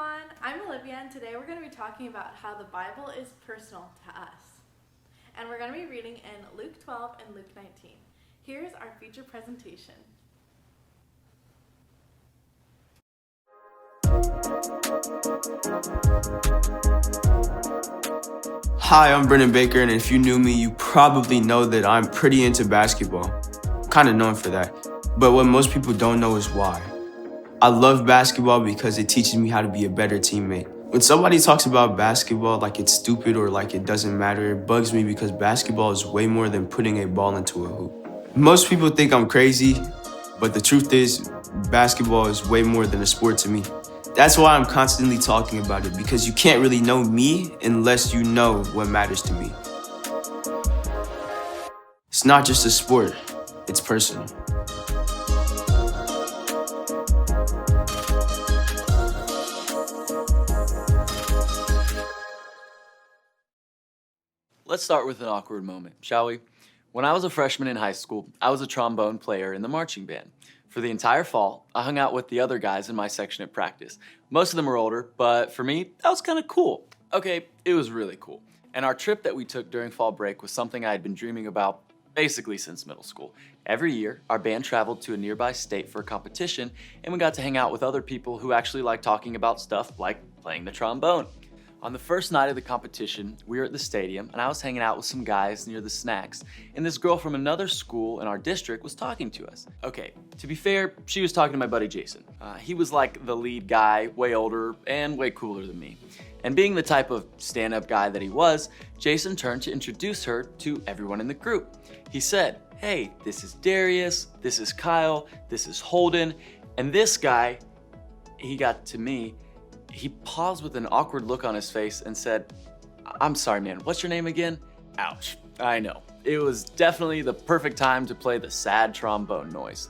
everyone, I'm Olivia, and today we're going to be talking about how the Bible is personal to us. And we're going to be reading in Luke 12 and Luke 19. Here's our feature presentation. Hi, I'm Brennan Baker, and if you knew me, you probably know that I'm pretty into basketball. I'm kind of known for that. But what most people don't know is why. I love basketball because it teaches me how to be a better teammate. When somebody talks about basketball like it's stupid or like it doesn't matter, it bugs me because basketball is way more than putting a ball into a hoop. Most people think I'm crazy, but the truth is, basketball is way more than a sport to me. That's why I'm constantly talking about it, because you can't really know me unless you know what matters to me. It's not just a sport, it's personal. Let's start with an awkward moment, shall we? When I was a freshman in high school, I was a trombone player in the marching band. For the entire fall, I hung out with the other guys in my section at practice. Most of them were older, but for me, that was kind of cool. Okay, it was really cool. And our trip that we took during fall break was something I had been dreaming about basically since middle school. Every year, our band traveled to a nearby state for a competition, and we got to hang out with other people who actually like talking about stuff like playing the trombone. On the first night of the competition, we were at the stadium, and I was hanging out with some guys near the snacks, and this girl from another school in our district was talking to us. Okay, to be fair, she was talking to my buddy Jason. He was like the lead guy, way older and way cooler than me. And being the type of stand-up guy that he was, Jason turned to introduce her to everyone in the group. He said, "Hey, this is Darius, this is Kyle, this is Holden," and this guy, he got to me. He paused with an awkward look on his face and said, "I'm sorry, man, what's your name again?" Ouch, I know. It was definitely the perfect time to play the sad trombone noise.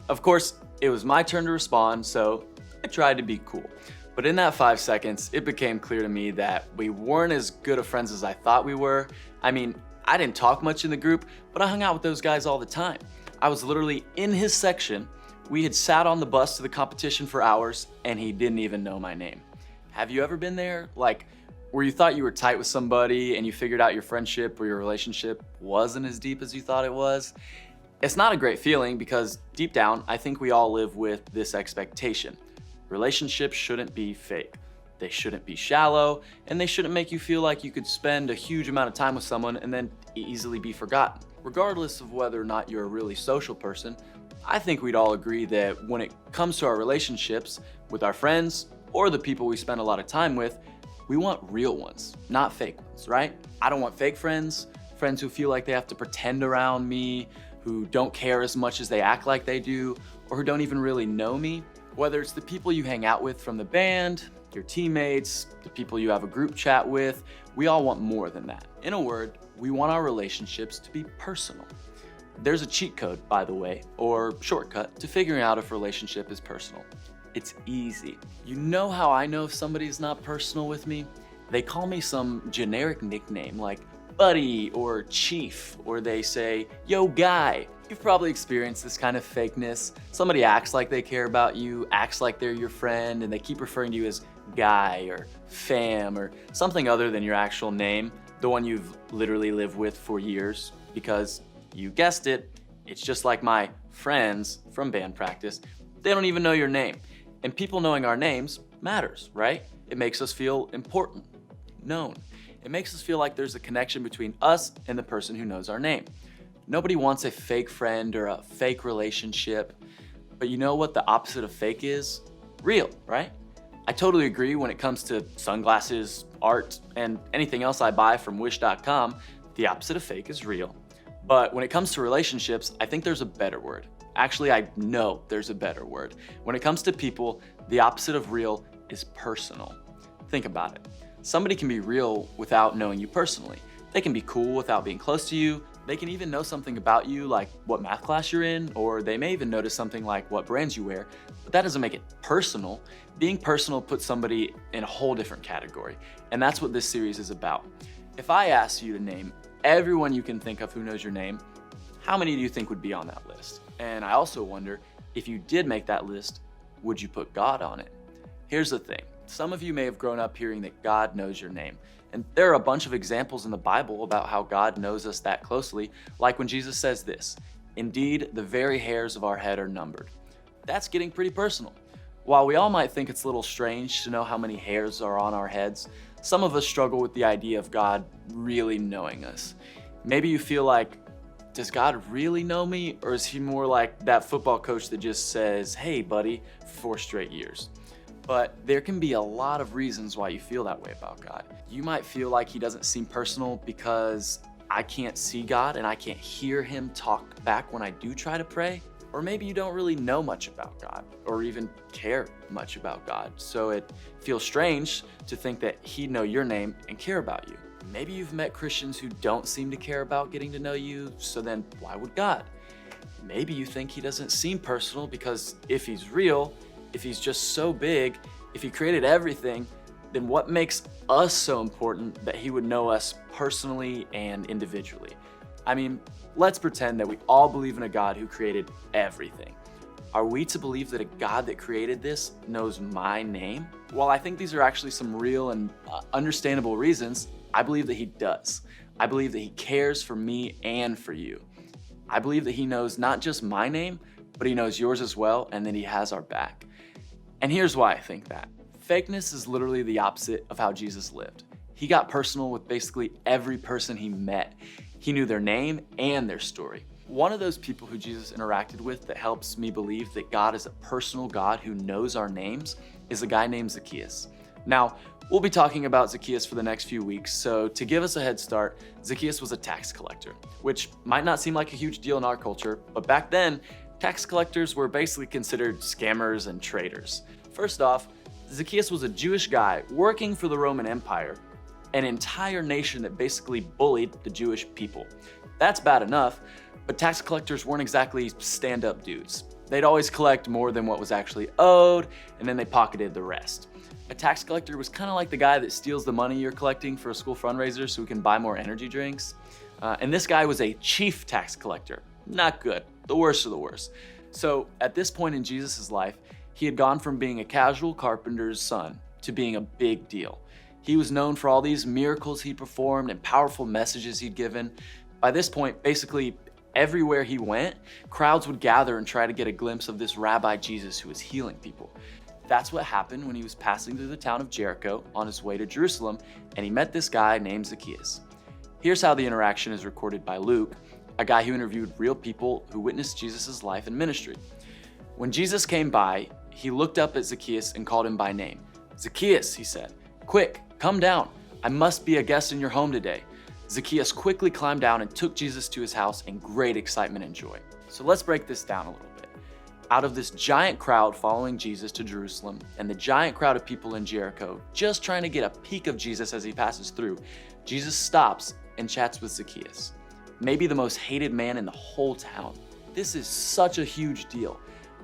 Of course, it was my turn to respond, so I tried to be cool. But in that 5 seconds, it became clear to me that we weren't as good of friends as I thought we were. I mean, I didn't talk much in the group, but I hung out with those guys all the time. I was literally in his section. We had sat on the bus to the competition for hours, and he didn't even know my name. Have you ever been there? Like, where you thought you were tight with somebody and you figured out your friendship or your relationship wasn't as deep as you thought it was? It's not a great feeling because deep down, I think we all live with this expectation. Relationships shouldn't be fake. They shouldn't be shallow, and they shouldn't make you feel like you could spend a huge amount of time with someone and then easily be forgotten. Regardless of whether or not you're a really social person, I think we'd all agree that when it comes to our relationships with our friends or the people we spend a lot of time with, we want real ones, not fake ones, right? I don't want fake friends, friends who feel like they have to pretend around me, who don't care as much as they act like they do, or who don't even really know me. Whether it's the people you hang out with from the band, your teammates, the people you have a group chat with, we all want more than that. In a word, we want our relationships to be personal. There's a cheat code, by the way, or shortcut to figuring out if a relationship is personal. It's easy. You know how I know if somebody's not personal with me? They call me some generic nickname like buddy or chief, or they say, "Yo, guy." You've probably experienced this kind of fakeness. Somebody acts like they care about you, acts like they're your friend, and they keep referring to you as guy or fam or something other than your actual name, the one you've literally lived with for years, because you guessed it, it's just like my friends from band practice. They don't even know your name. And people knowing our names matters, right? It makes us feel important, known. It makes us feel like there's a connection between us and the person who knows our name. Nobody wants a fake friend or a fake relationship, but you know what the opposite of fake is? Real, right? I totally agree when it comes to sunglasses, art, and anything else I buy from wish.com, the opposite of fake is real. But when it comes to relationships, I think there's a better word. Actually, I know there's a better word. When it comes to people, the opposite of real is personal. Think about it. Somebody can be real without knowing you personally. They can be cool without being close to you. They can even know something about you, like what math class you're in, or they may even notice something like what brands you wear, but that doesn't make it personal. Being personal puts somebody in a whole different category, and that's what this series is about. If I asked you to name everyone you can think of who knows your name, how many do you think would be on that list? And I also wonder, if you did make that list, would you put God on it? Here's the thing. Some of you may have grown up hearing that God knows your name. And there are a bunch of examples in the Bible about how God knows us that closely, like when Jesus says this, "Indeed, the very hairs of our head are numbered." That's getting pretty personal. While we all might think it's a little strange to know how many hairs are on our heads, some of us struggle with the idea of God really knowing us. Maybe you feel like, does God really know me? Or is he more like that football coach that just says, "Hey, buddy," for 4 straight years? But there can be a lot of reasons why you feel that way about God. You might feel like he doesn't seem personal because I can't see God and I can't hear him talk back when I do try to pray. Or maybe you don't really know much about God or even care much about God. So it feels strange to think that he'd know your name and care about you. Maybe you've met Christians who don't seem to care about getting to know you, so then why would God? Maybe you think he doesn't seem personal because if he's real, if he's just so big, if he created everything, then what makes us so important that he would know us personally and individually? I mean, let's pretend that we all believe in a God who created everything. Are we to believe that a God that created this knows my name? While I think these are actually some real and understandable reasons, I believe that he does. I believe that he cares for me and for you. I believe that he knows not just my name, but he knows yours as well, and that he has our back. And here's why I think that. Fakeness is literally the opposite of how Jesus lived. He got personal with basically every person he met. He knew their name and their story. One of those people who Jesus interacted with that helps me believe that God is a personal God who knows our names is a guy named Zacchaeus. Now, we'll be talking about Zacchaeus for the next few weeks, so to give us a head start, Zacchaeus was a tax collector, which might not seem like a huge deal in our culture, but back then, tax collectors were basically considered scammers and traitors. First off, Zacchaeus was a Jewish guy working for the Roman Empire, an entire nation that basically bullied the Jewish people. That's bad enough, but tax collectors weren't exactly stand-up dudes. They'd always collect more than what was actually owed, and then they pocketed the rest. A tax collector was kind of like the guy that steals the money you're collecting for a school fundraiser so we can buy more energy drinks. And this guy was a chief tax collector. Not good, the worst of the worst. So at this point in Jesus' life, he had gone from being a casual carpenter's son to being a big deal. He was known for all these miracles he performed and powerful messages he'd given. By this point, basically everywhere he went, crowds would gather and try to get a glimpse of this Rabbi Jesus who was healing people. That's what happened when he was passing through the town of Jericho on his way to Jerusalem, and he met this guy named Zacchaeus. Here's how the interaction is recorded by Luke, a guy who interviewed real people who witnessed Jesus' life and ministry. When Jesus came by, he looked up at Zacchaeus and called him by name. "Zacchaeus," he said, "quick, come down. I must be a guest in your home today." Zacchaeus quickly climbed down and took Jesus to his house in great excitement and joy. So let's break this down a little bit. Out of this giant crowd following Jesus to Jerusalem and the giant crowd of people in Jericho just trying to get a peek of Jesus as he passes through, Jesus stops and chats with Zacchaeus, maybe the most hated man in the whole town. This is such a huge deal.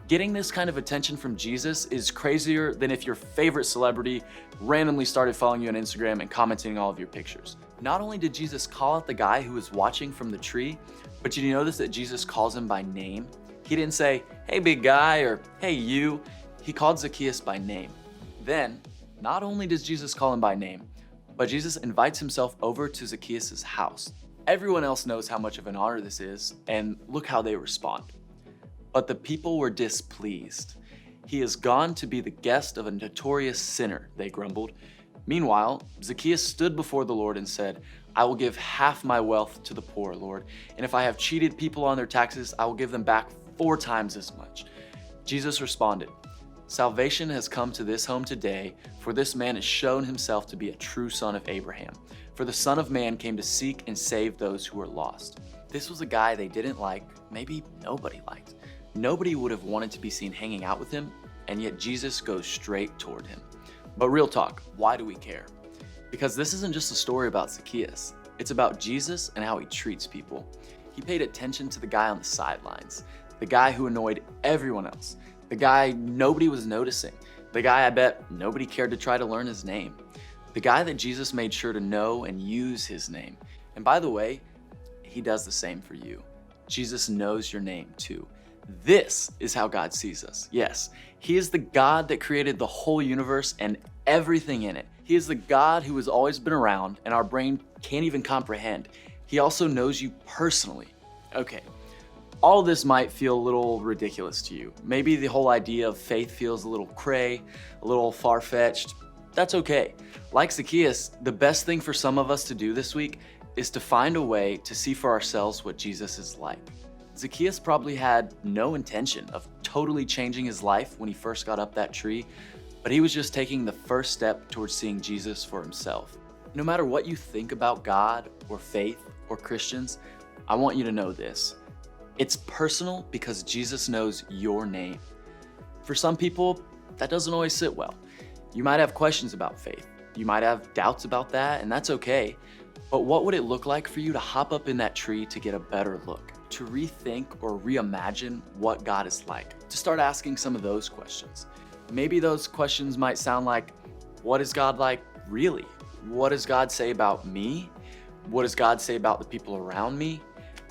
Getting this kind of attention from Jesus is crazier than if your favorite celebrity randomly started following you on Instagram and commenting all of your pictures. Not only did Jesus call out the guy who was watching from the tree, but did you notice that Jesus calls him by name? He didn't say, "Hey big guy," or "Hey you." He called Zacchaeus by name. Then, not only does Jesus call him by name, but Jesus invites himself over to Zacchaeus' house. Everyone else knows how much of an honor this is, and look how they respond. But the people were displeased. "He has gone to be the guest of a notorious sinner," they grumbled. Meanwhile, Zacchaeus stood before the Lord and said, "I will give half my wealth to the poor, Lord, and if I have cheated people on their taxes, I will give them back 4 times as much." Jesus responded, "Salvation has come to this home today, for this man has shown himself to be a true son of Abraham. For the Son of Man came to seek and save those who were lost." This was a guy they didn't like, maybe nobody liked. Nobody would have wanted to be seen hanging out with him, and yet Jesus goes straight toward him. But real talk, why do we care? Because this isn't just a story about Zacchaeus. It's about Jesus and how he treats people. He paid attention to the guy on the sidelines, the guy who annoyed everyone else, the guy nobody was noticing, the guy I bet nobody cared to try to learn his name, the guy that Jesus made sure to know and use his name. And by the way, he does the same for you. Jesus knows your name too. This is how God sees us. Yes, He is the God that created the whole universe and everything in it. He is the God who has always been around and our brain can't even comprehend. He also knows you personally. Okay, all this might feel a little ridiculous to you. Maybe the whole idea of faith feels a little cray, a little far-fetched. That's okay. Like Zacchaeus, the best thing for some of us to do this week is to find a way to see for ourselves what Jesus is like. Zacchaeus probably had no intention of totally changing his life when he first got up that tree, but he was just taking the first step towards seeing Jesus for himself. No matter what you think about God or faith or Christians, I want you to know this. It's personal because Jesus knows your name. For some people, that doesn't always sit well. You might have questions about faith. You might have doubts about that, and that's okay. But what would it look like for you to hop up in that tree to get a better look? To rethink or reimagine what God is like? To start asking some of those questions. Maybe those questions might sound like, what is God like really? What does God say about me? What does God say about the people around me?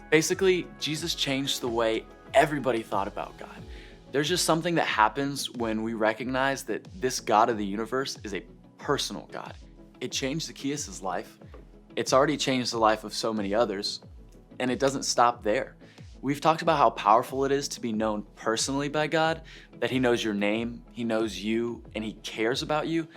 Basically, Jesus changed the way everybody thought about God. There's just something that happens when we recognize that this God of the universe is a personal God. It changed Zacchaeus' life. It's already changed the life of so many others, and it doesn't stop there. We've talked about how powerful it is to be known personally by God, that He knows your name, He knows you, and He cares about you.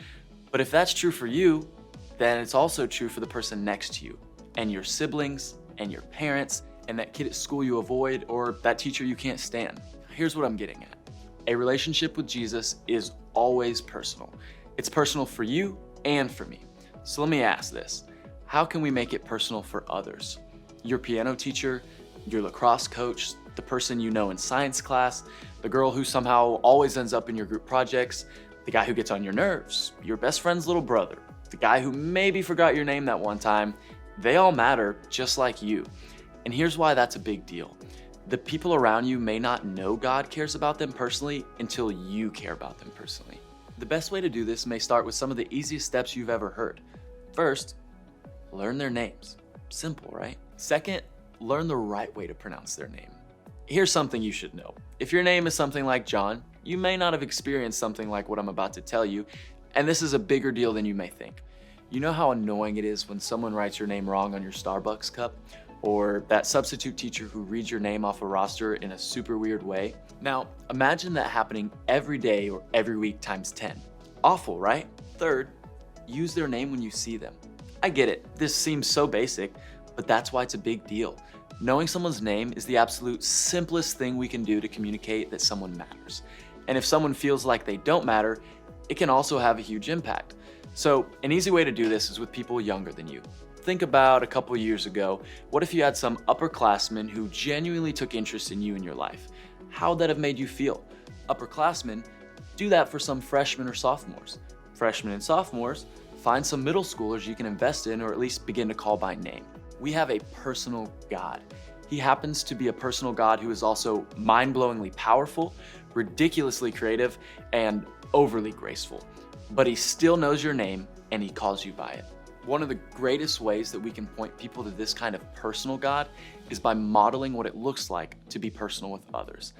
But if that's true for you, then it's also true for the person next to you, and your siblings, and your parents, and that kid at school you avoid, or that teacher you can't stand. Here's what I'm getting at. A relationship with Jesus is always personal. It's personal for you and for me. So let me ask this. How can we make it personal for others? Your piano teacher, your lacrosse coach, the person you know in science class, the girl who somehow always ends up in your group projects, the guy who gets on your nerves, your best friend's little brother, the guy who maybe forgot your name that one time. They all matter just like you. And here's why that's a big deal. The people around you may not know God cares about them personally until you care about them personally. The best way to do this may start with some of the easiest steps you've ever heard. First, learn their names. Simple, right? Second, learn the right way to pronounce their name. Here's something you should know. If your name is something like John, you may not have experienced something like what I'm about to tell you, and this is a bigger deal than you may think. You know how annoying it is when someone writes your name wrong on your Starbucks cup? Or that substitute teacher who reads your name off a roster in a super weird way? Now, imagine that happening every day or every week times 10. Awful, right? Third, use their name when you see them. I get it, this seems so basic, but that's why it's a big deal. Knowing someone's name is the absolute simplest thing we can do to communicate that someone matters. And if someone feels like they don't matter, it can also have a huge impact. So an easy way to do this is with people younger than you. Think about a couple years ago. What if you had some upperclassmen who genuinely took interest in you and your life? How would that have made you feel? Upperclassmen, do that for some freshmen or sophomores. Freshmen and sophomores, find some middle schoolers you can invest in or at least begin to call by name. We have a personal God. He happens to be a personal God who is also mind-blowingly powerful, ridiculously creative, and overly graceful. But He still knows your name and He calls you by it. One of the greatest ways that we can point people to this kind of personal God is by modeling what it looks like to be personal with others.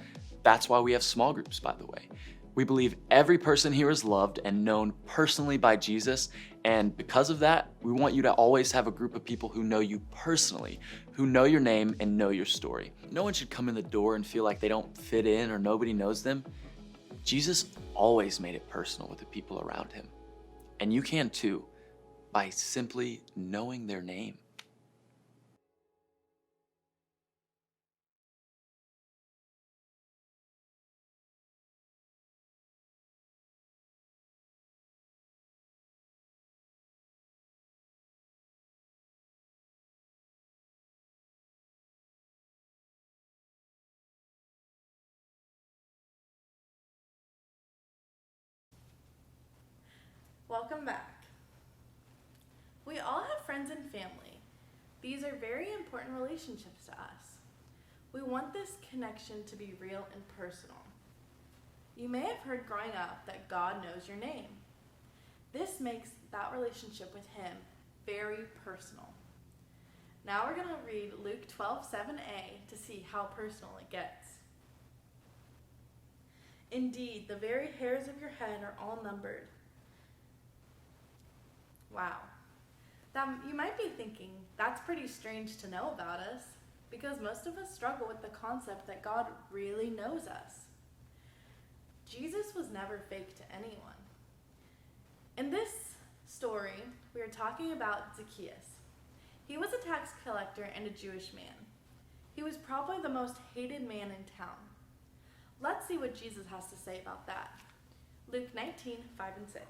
That's why we have small groups, by the way. We believe every person here is loved and known personally by Jesus, and because of that, we want you to always have a group of people who know you personally, who know your name and know your story. No one should come in the door and feel like they don't fit in or nobody knows them. Jesus always made it personal with the people around Him. And you can too, by simply knowing their name. Welcome back. We all have friends and family. These are very important relationships to us. We want this connection to be real and personal. You may have heard growing up that God knows your name. This makes that relationship with Him very personal. Now we're going to read Luke 12:7a to see how personal it gets. Indeed, the very hairs of your head are all numbered. Wow. Now, you might be thinking, that's pretty strange to know about us, because most of us struggle with the concept that God really knows us. Jesus was never fake to anyone. In this story, we are talking about Zacchaeus. He was a tax collector and a Jewish man. He was probably the most hated man in town. Let's see what Jesus has to say about that. Luke 19, 5 and 6.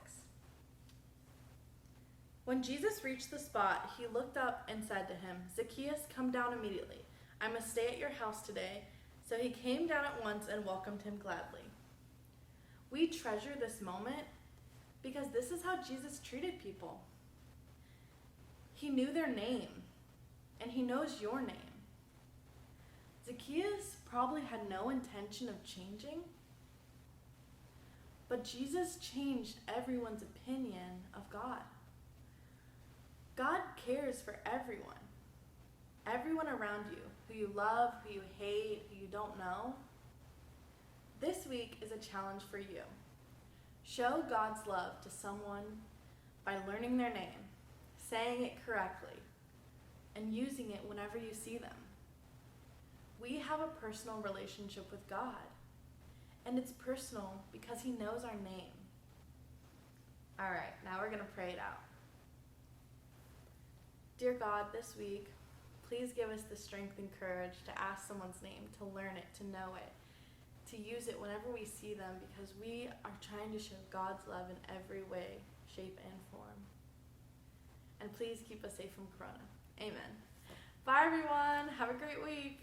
When Jesus reached the spot, he looked up and said to him, "Zacchaeus, come down immediately. I must stay at your house today." So he came down at once and welcomed him gladly. We treasure this moment because this is how Jesus treated people. He knew their name, and he knows your name. Zacchaeus probably had no intention of changing, but Jesus changed everyone's opinion of God. God cares for everyone. Everyone around you, who you love, who you hate, who you don't know. This week is a challenge for you. Show God's love to someone by learning their name, saying it correctly, and using it whenever you see them. We have a personal relationship with God, and it's personal because he knows our name. All right, now we're going to pray it out. Dear God, this week, please give us the strength and courage to ask someone's name, to learn it, to know it, to use it whenever we see them, because we are trying to show God's love in every way, shape, and form. And please keep us safe from Corona. Amen. Bye, everyone. Have a great week.